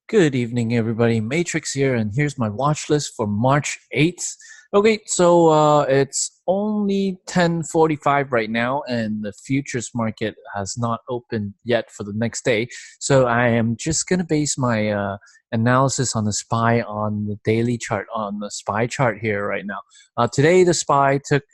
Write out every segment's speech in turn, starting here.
Good evening, everybody. Matrix here, and here's my watch list for March 8th. Okay, so it's only 10:45 right now, and the futures market has not opened yet for the next day. So I am just gonna base my analysis on the SPY on the daily chart, on the SPY chart here right now. Today, the SPY took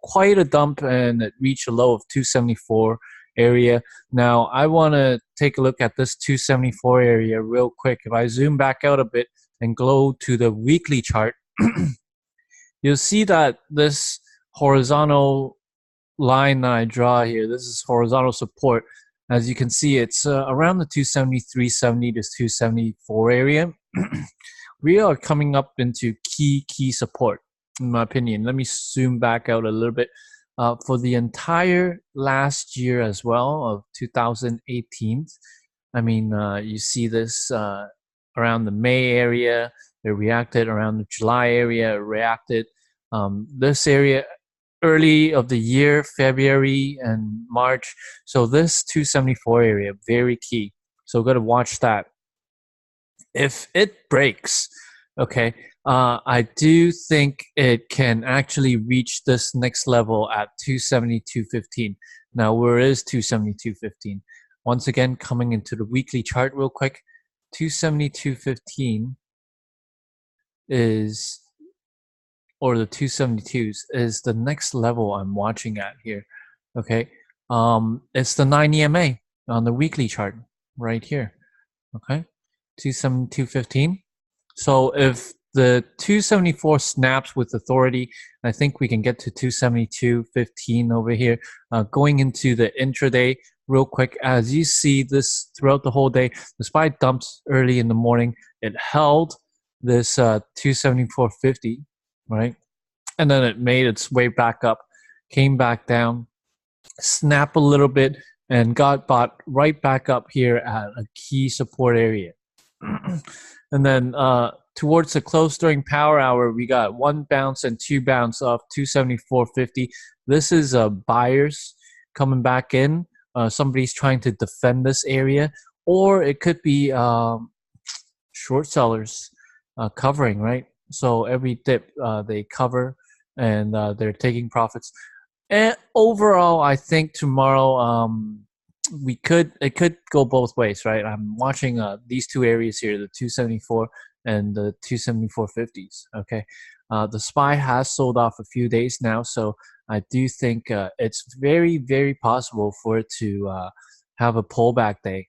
quite a dump, and it reached a low of 274 area. Now, I want to take a look at this 274 area real quick. If I zoom back out a bit and go to the weekly chart, you'll see that this horizontal line that I draw here, this is horizontal support. As you can see, it's around the 273.70 to 274 area. We are coming up into key support, in my opinion. Let me zoom back out a little bit. For the entire last year as well of 2018, I mean, you see this around the May area, it reacted around the July area, it reacted. This area early of the year, February and March. So this 274 area, very key. So got to watch that. If it breaks, okay, I do think it can actually reach this next level at 272.15. Now, where is 272.15? Once again, coming into the weekly chart real quick, 272.15 is, or the 272s, is the next level I'm watching at here. Okay, it's the 9 EMA on the weekly chart right here. Okay, 272.15. So if the 274 snaps with authority, I think we can get to 272.15 over here. Going into the intraday real quick, as you see this throughout the whole day, the SPY dumps early in the morning. It held this 274.50, right? And then it made its way back up, came back down, snapped a little bit, and got bought right back up here at a key support area. And then towards the close during power hour, we got one bounce and two bounce off 274.50. This is buyers coming back in. Somebody's trying to defend this area, or it could be short sellers covering, right? So every dip they cover, and they're taking profits. And overall, I think tomorrow it could go both ways, right? I'm watching these two areas here, the 274 and the 274.50s. Okay, the SPY has sold off a few days now, so I do think it's very possible for it to have a pullback day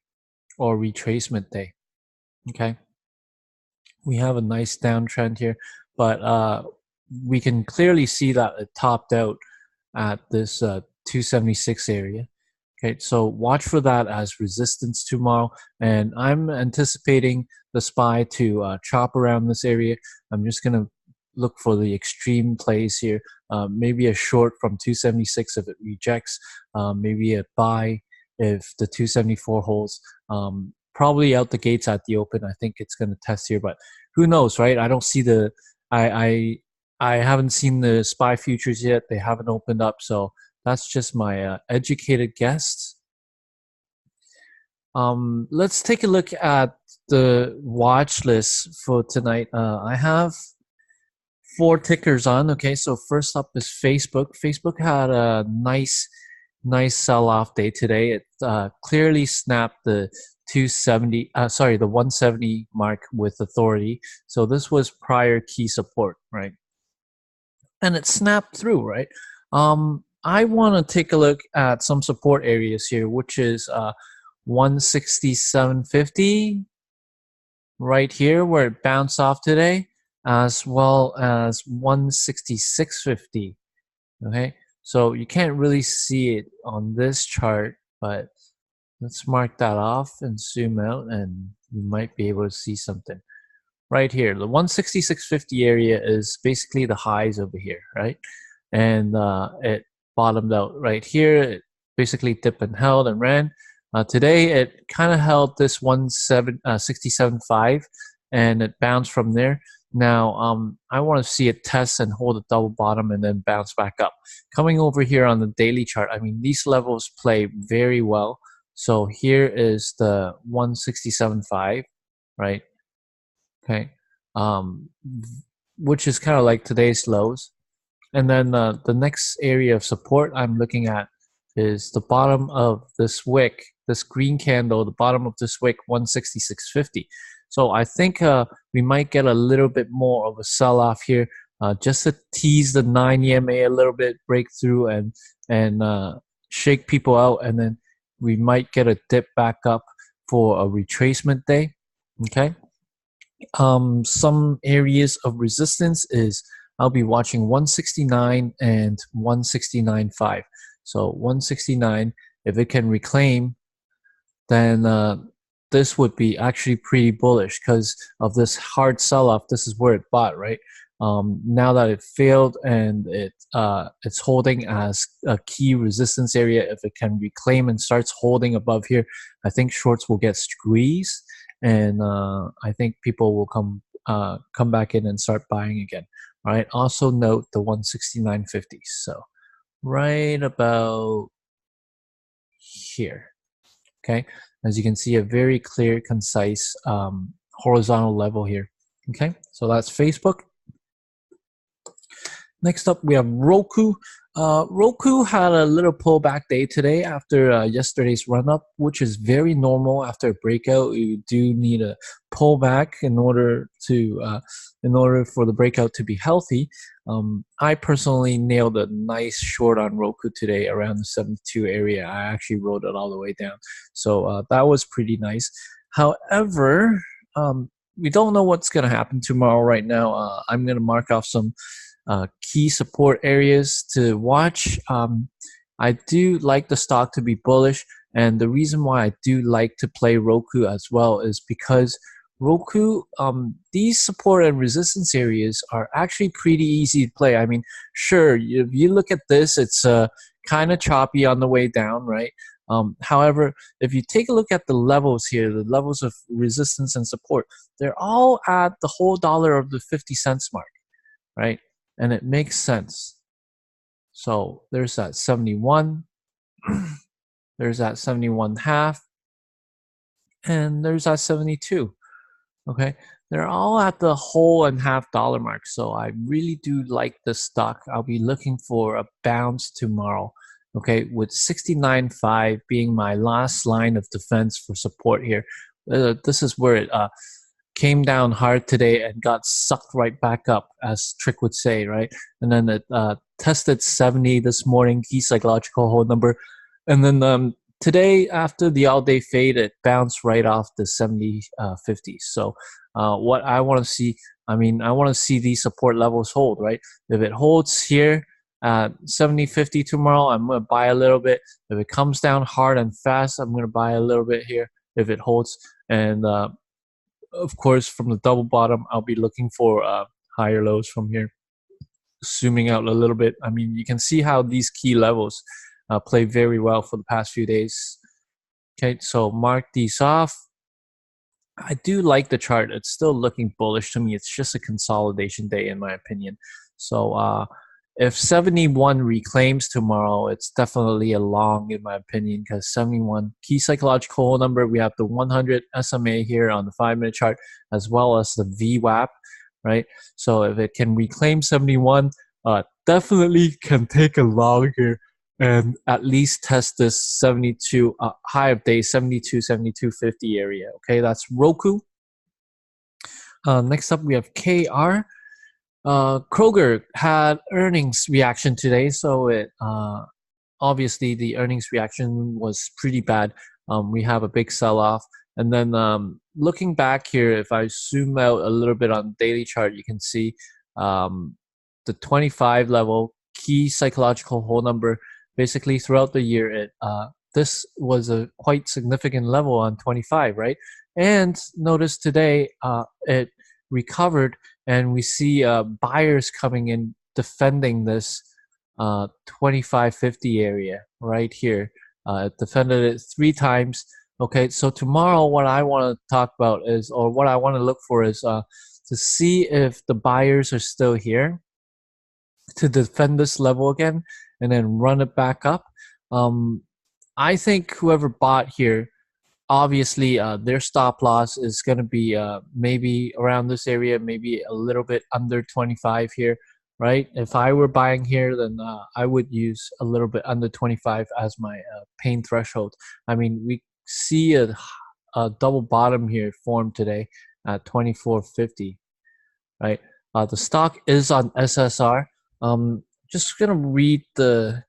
or retracement day. Okay, we have a nice downtrend here, but we can clearly see that it topped out at this 276 area. Okay, so watch for that as resistance tomorrow, and I'm anticipating the SPY to chop around this area. I'm just gonna look for the extreme plays here. Maybe a short from 276 if it rejects. Maybe a buy if the 274 holds. Probably out the gates at the open. I think it's gonna test here, but who knows, right? I don't see the I haven't seen the SPY futures yet. They haven't opened up, so that's just my educated guess. Let's take a look at the watch list for tonight. I have 4 tickers on. Okay, so first up is Facebook. Facebook had a nice sell-off day today. It clearly snapped the 170 mark with authority. So this was prior key support, right? And it snapped through, right? I want to take a look at some support areas here, which is 167.50 right here where it bounced off today, as well as 166.50. Okay, so you can't really see it on this chart, but let's mark that off and zoom out, and you might be able to see something right here. The 166.50 area is basically the highs over here, right? And it bottomed out right here. It basically dipped and held and ran. Today, it kind of held this 167.5, and it bounced from there. Now, I want to see it test and hold a double bottom and then bounce back up. Coming over here on the daily chart, I mean, these levels play very well. So here is the 167.5. right? Okay, um, which is kind of like today's lows. And then the next area of support I'm looking at is the bottom of this wick, this green candle, the bottom of this wick, 166.50. So I think we might get a little bit more of a sell-off here, just to tease the 9 EMA a little bit, break through and shake people out, and then we might get a dip back up for a retracement day. Okay. Some areas of resistance is I'll be watching 169 and 169.5. So 169, if it can reclaim, then this would be actually pretty bullish because of this hard sell-off. This is where it bought, right? Now that it failed and it's holding as a key resistance area, if it can reclaim and starts holding above here, I think shorts will get squeezed, and I think people will come back in and start buying again. All right. Also note the 169.50. So right about here. Okay. As you can see, a very clear, concise horizontal level here. Okay. So that's Facebook. Next up, we have Roku. Roku had a little pullback day today after yesterday's run-up, which is very normal after a breakout. You do need a pullback in order for the breakout to be healthy. I personally nailed a nice short on Roku today around the 72 area. I actually rode it all the way down, so that was pretty nice. However, we don't know what's going to happen tomorrow. Right now, I'm going to mark off some key support areas to watch. I do like the stock to be bullish, and the reason why I do like to play Roku as well is because Roku, these support and resistance areas are actually pretty easy to play. I mean, sure, if you look at this, it's kind of choppy on the way down, right? However, if you take a look at the levels here, the levels of resistance and support, they're all at the whole dollar of the 50 cents mark, right? And it makes sense. So there's that 71, there's that 71.5, and there's that 72. Okay, they're all at the whole and half dollar mark. So I really do like this stock. I'll be looking for a bounce tomorrow. Okay, with 69.5 being my last line of defense for support here. This is where it came down hard today and got sucked right back up, as Trick would say, right? And then it tested 70 this morning, key psychological hold number. And then today, after the all-day fade, it bounced right off the 70.50. So what I want to see, I want to see these support levels hold, right? If it holds here at 70.50 tomorrow, I'm going to buy a little bit. If it comes down hard and fast, I'm going to buy a little bit here if it holds. And of course, from the double bottom, I'll be looking for higher lows from here. Zooming out a little bit, I mean, you can see how these key levels play very well for the past few days. Okay, so mark these off. I do like the chart. It's still looking bullish to me. It's just a consolidation day, in my opinion. So if 71 reclaims tomorrow, it's definitely a long, in my opinion, because 71 key psychological hold number. We have the 100 SMA here on the 5-minute chart, as well as the VWAP, right? So if it can reclaim 71, definitely can take a long here and at least test this 72 high of day 72, 72.50 area. Okay, that's Roku. Next up, we have KR. Kroger had earnings reaction today, so it obviously the earnings reaction was pretty bad. We have a big sell-off, and then looking back here, if I zoom out a little bit on the daily chart, you can see the 25 level key psychological hold number. Basically, throughout the year, this was a quite significant level on 25, right? And notice today it recovered, and we see buyers coming in defending this 25.50 area right here. It defended it 3 times. Okay, so tomorrow what I want to talk about is, or what I want to look for is to see if the buyers are still here to defend this level again and then run it back up. I think whoever bought here obviously their stop loss is going to be maybe around this area, maybe a little bit under 25 here, right? If I were buying here, then I would use a little bit under 25 as my pain threshold. I mean, we see a double bottom here formed today at 24.50, right? The stock is on SSR. Just gonna read the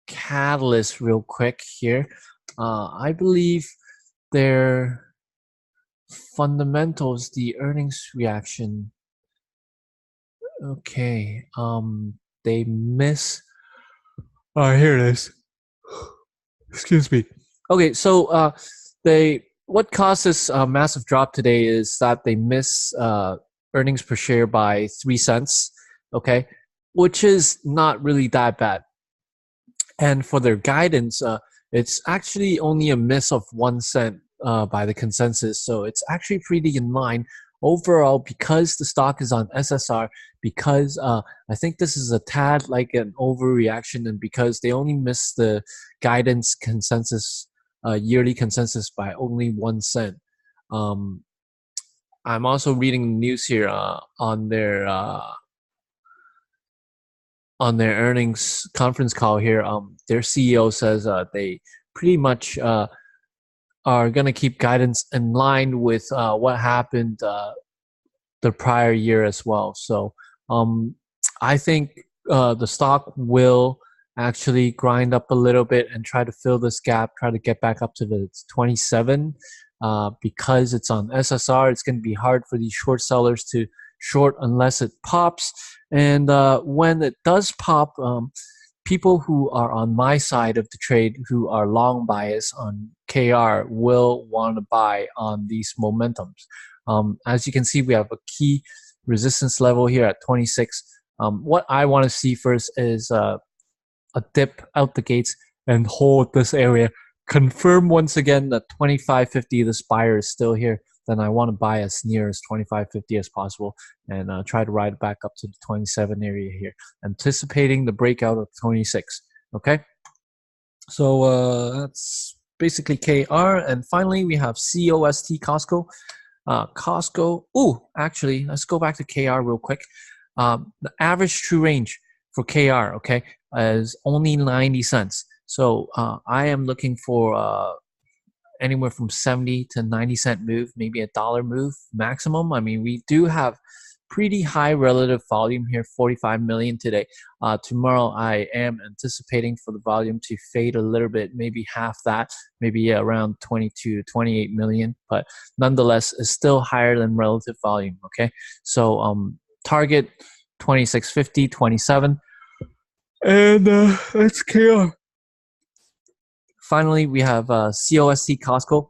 catalyst real quick here. I believe their fundamentals, the earnings reaction. Okay, they miss. Here it is. Excuse me. Okay, so what caused this massive drop today is that they miss earnings per share by 3 cents. Okay, which is not really that bad. And for their guidance, it's actually only a miss of 1 cent by the consensus. So it's actually pretty in line overall because the stock is on SSR, because I think this is a tad like an overreaction, and because they only missed the guidance consensus, yearly consensus by only 1 cent. I'm also reading the news here on their earnings conference call here. Their CEO says they pretty much are going to keep guidance in line with what happened the prior year as well. So I think the stock will actually grind up a little bit and try to fill this gap, try to get back up to the 27. Because it's on SSR, it's going to be hard for these short sellers to short unless it pops. And when it does pop, people who are on my side of the trade, who are long bias on KR, will want to buy on these momentums. As you can see, we have a key resistance level here at 26. What I want to see first is a dip out the gates and hold this area. Confirm once again that 25.50, this buyer is still here. Then I want to buy as near as 25.50 as possible and try to ride back up to the 27 area here, anticipating the breakout of 26. Okay, so that's basically KR. And finally, we have COST, Costco. Costco. Oh, actually, let's go back to KR real quick. The average true range for KR, okay, is only 90 cents. So I am looking for anywhere from 70 to 90 cent move, maybe a dollar move maximum. I mean, we do have pretty high relative volume here, 45 million today. Tomorrow, I am anticipating for the volume to fade a little bit, maybe half that, maybe around 22 to 28 million. But nonetheless, it's still higher than relative volume, okay? So target 26.50, 27. And that's KR. Finally, we have COST, Costco.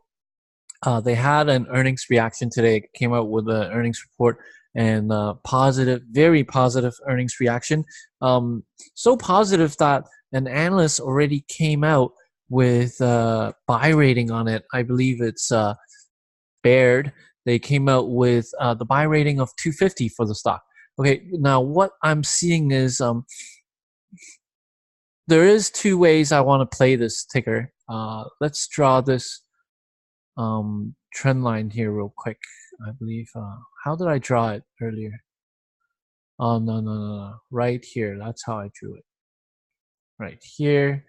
They had an earnings reaction today. Came out with an earnings report and positive, very positive earnings reaction. So positive that an analyst already came out with buy rating on it. I believe it's Baird. They came out with the buy rating of 250 for the stock. Okay, now what I'm seeing is there is two ways I want to play this ticker. Let's draw this trend line here real quick. I believe, how did I draw it earlier? Oh, no. Right here. That's how I drew it. Right here.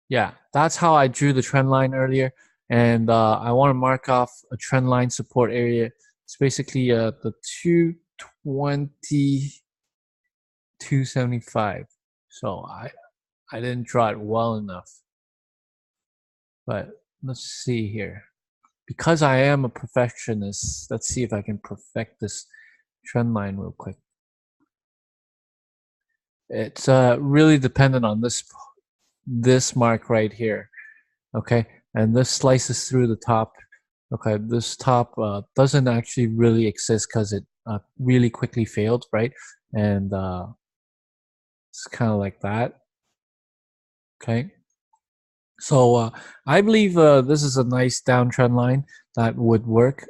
Yeah, that's how I drew the trend line earlier. And I want to mark off a trend line support area. It's basically the 220, 275. So I didn't draw it well enough. But let's see here. Because I am a perfectionist, let's see if I can perfect this trend line real quick. It's really dependent on this mark right here. Okay, and this slices through the top. Okay, this top doesn't actually really exist because it really quickly failed, right? And it's kind of like that. Okay, so I believe this is a nice downtrend line that would work.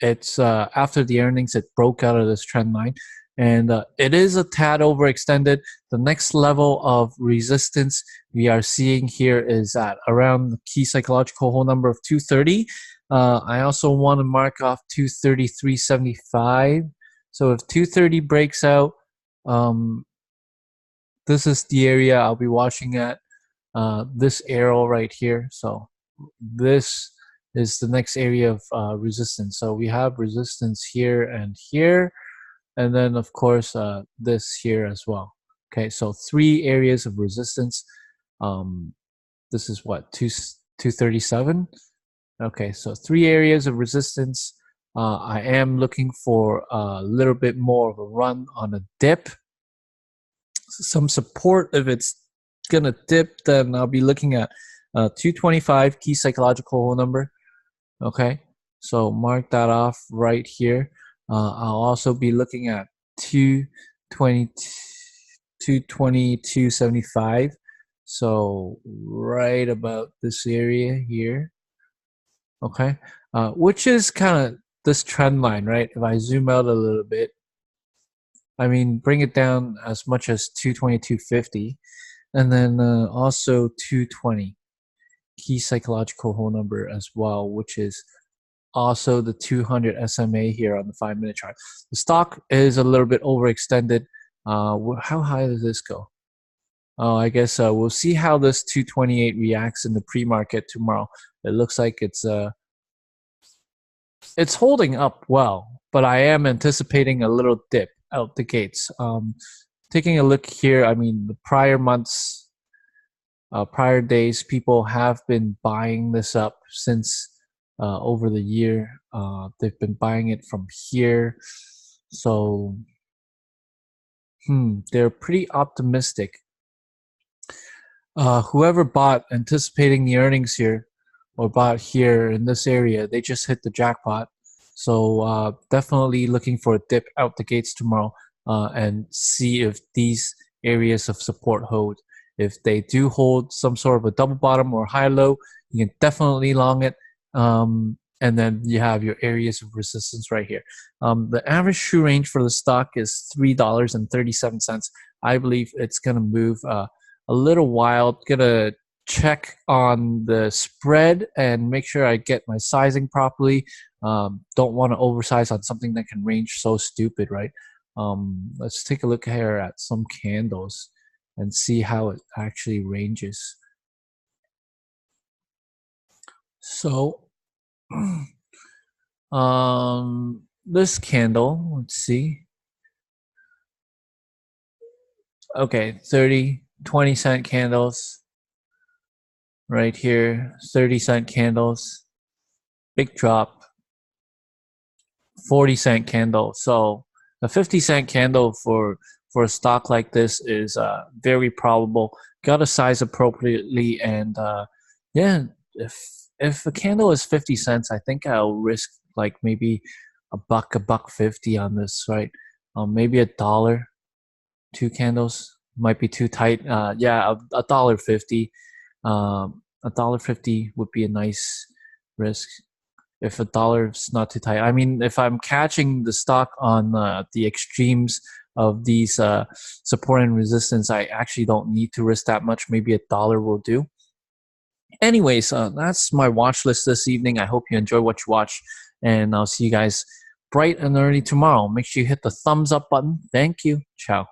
It's after the earnings, it broke out of this trend line, and it is a tad overextended. The next level of resistance we are seeing here is at around the key psychological whole number of 230. I also want to mark off 233.75. So if 230 breaks out, this is the area I'll be watching at. This arrow right here. So this is the next area of resistance. So we have resistance here, and then of course this here as well. Okay, so 3 areas of resistance. This is what, 237. Okay, so 3 areas of resistance. I am looking for a little bit more of a run on a dip, some support. If it's gonna dip, then I'll be looking at 225 key psychological whole number. Okay, so mark that off right here. I'll also be looking at 222.75. So right about this area here. Okay, which is kind of this trend line, right? If I zoom out a little bit, I mean, bring it down as much as 222.50, and then also 220 key psychological whole number as well, which is also the 200 SMA here on the 5-minute chart. The stock is a little bit overextended. How high does this go? Oh, I guess we'll see how this 228 reacts in the pre-market tomorrow. It looks like it's holding up well, but I am anticipating a little dip out the gates. Taking a look here, I mean, the prior months, prior days, people have been buying this up since over the year. They've been buying it from here. So, they're pretty optimistic. Whoever bought anticipating the earnings here or bought here in this area, they just hit the jackpot. So definitely looking for a dip out the gates tomorrow and see if these areas of support hold. If they do hold some sort of a double bottom or high low, you can definitely long it. And then you have your areas of resistance right here. The average shoe range for the stock is $3.37. I believe it's going to move a little while. Gonna check on the spread and make sure I get my sizing properly. Don't want to oversize on something that can range so stupid, right? Let's take a look here at some candles and see how it actually ranges. So this candle, let's see. Okay, 20-cent candles right here, 30-cent candles, big drop, 40-cent candle. So a 50-cent candle for a stock like this is very probable. Got to size appropriately, and yeah, if a candle is 50 cents, I think I'll risk like maybe $1.50 on this, right? Maybe $1. 2 candles might be too tight. Yeah, $1.50. $1.50 would be a nice risk if $1 is not too tight. I mean, if I'm catching the stock on the extremes of these support and resistance, I actually don't need to risk that much. Maybe $1 will do. Anyways, that's my watch list this evening. I hope you enjoy what you watch, and I'll see you guys bright and early tomorrow. Make sure you hit the thumbs up button. Thank you. Ciao.